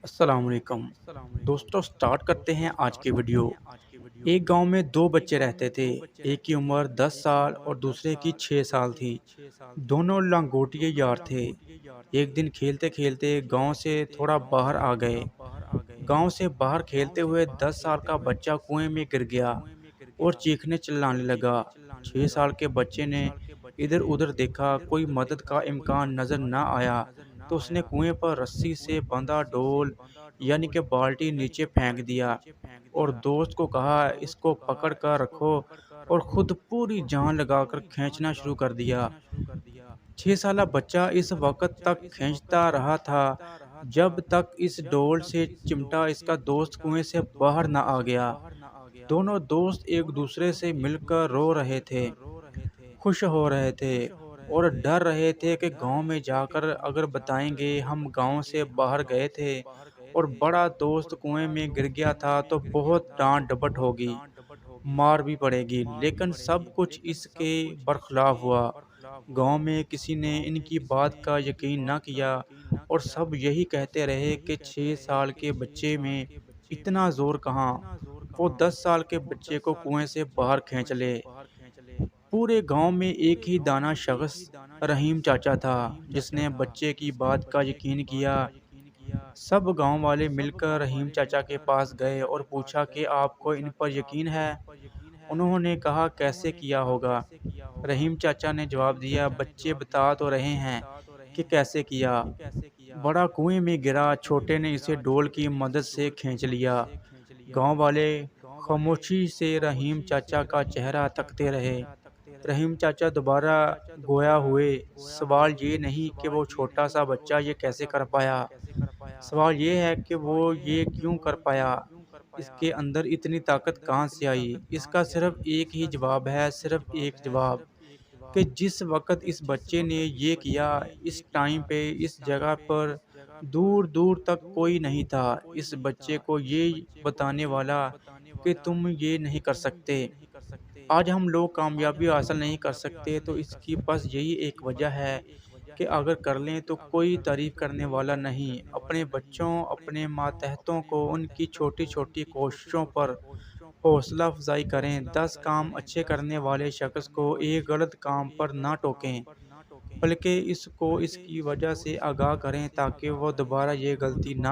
अस्सलाम वालेकुम। दोस्तों स्टार्ट करते हैं आज की वीडियो। एक गांव में दो बच्चे रहते थे। एक की उम्र 10 साल और दूसरे की 6 साल थी। दोनों लंगोटिए यार थे। एक दिन खेलते खेलते गांव से थोड़ा बाहर आ गए। गांव से बाहर खेलते हुए 10 साल का बच्चा कुएं में गिर गया और चीखने चिल्लाने लगा। 6 साल के बच्चे ने इधर उधर देखा, कोई मदद का इम्कान नजर न आया तो उसने कुएं पर रस्सी से बंधा डोल यानी कि बाल्टी नीचे फेंक दिया और दोस्त को कहा इसको पकड़ कर रखो और खुद पूरी जान लगाकर खींचना शुरू कर दिया। 6 साला बच्चा इस वक्त तक खींचता रहा था जब तक इस डोल से चिमटा इसका दोस्त कुएं से बाहर न आ गया। दोनों दोस्त एक दूसरे से मिलकर रो रहे थे, खुश हो रहे थे और डर रहे थे कि गांव में जाकर अगर बताएंगे हम गांव से बाहर गए थे और बड़ा दोस्त कुएं में गिर गया था तो बहुत डांट डपट होगी, मार भी पड़ेगी। लेकिन सब कुछ इसके बरखिलाफ हुआ। गांव में किसी ने इनकी बात का यकीन न किया और सब यही कहते रहे कि 6 साल के बच्चे में इतना जोर कहाँ, वो 10 साल के बच्चे को कुएं से बाहर खींच ले। पूरे गांव में एक ही दाना शख्स रहीम चाचा था जिसने बच्चे की बात का यकीन किया। सब गांव वाले मिलकर रहीम चाचा के पास गए और पूछा कि आपको इन पर यकीन है। उन्होंने कहा कैसे किया होगा। रहीम चाचा ने जवाब दिया बच्चे बता तो रहे हैं कि कैसे किया। बड़ा कुएं में गिरा, छोटे ने इसे डोल की मदद से खींच लिया। गांव वाले खामोशी से रहीम चाचा का चेहरा तकते रहे। रहीम चाचा दोबारा गोया हुए, सवाल ये नहीं कि वो छोटा सा बच्चा ये कैसे कर पाया, सवाल ये है कि वो ये क्यों कर पाया, इसके अंदर इतनी ताकत कहाँ से आई। इसका सिर्फ एक ही जवाब है, सिर्फ एक जवाब, कि जिस वक्त इस बच्चे ने ये किया, इस टाइम पे इस जगह पर दूर दूर तक कोई नहीं था इस बच्चे को ये बताने वाला कि तुम ये नहीं कर सकते। आज हम लोग कामयाबी हासिल नहीं कर सकते तो इसकी बस यही एक वजह है कि अगर कर लें तो कोई तारीफ करने वाला नहीं। अपने बच्चों, अपने मातहतों को उनकी छोटी छोटी कोशिशों पर हौसला अफजाई करें। 10 काम अच्छे करने वाले शख्स को एक गलत काम पर ना टोकें, बल्कि इसको इसकी वजह से आगाह करें ताकि वो दोबारा ये गलती ना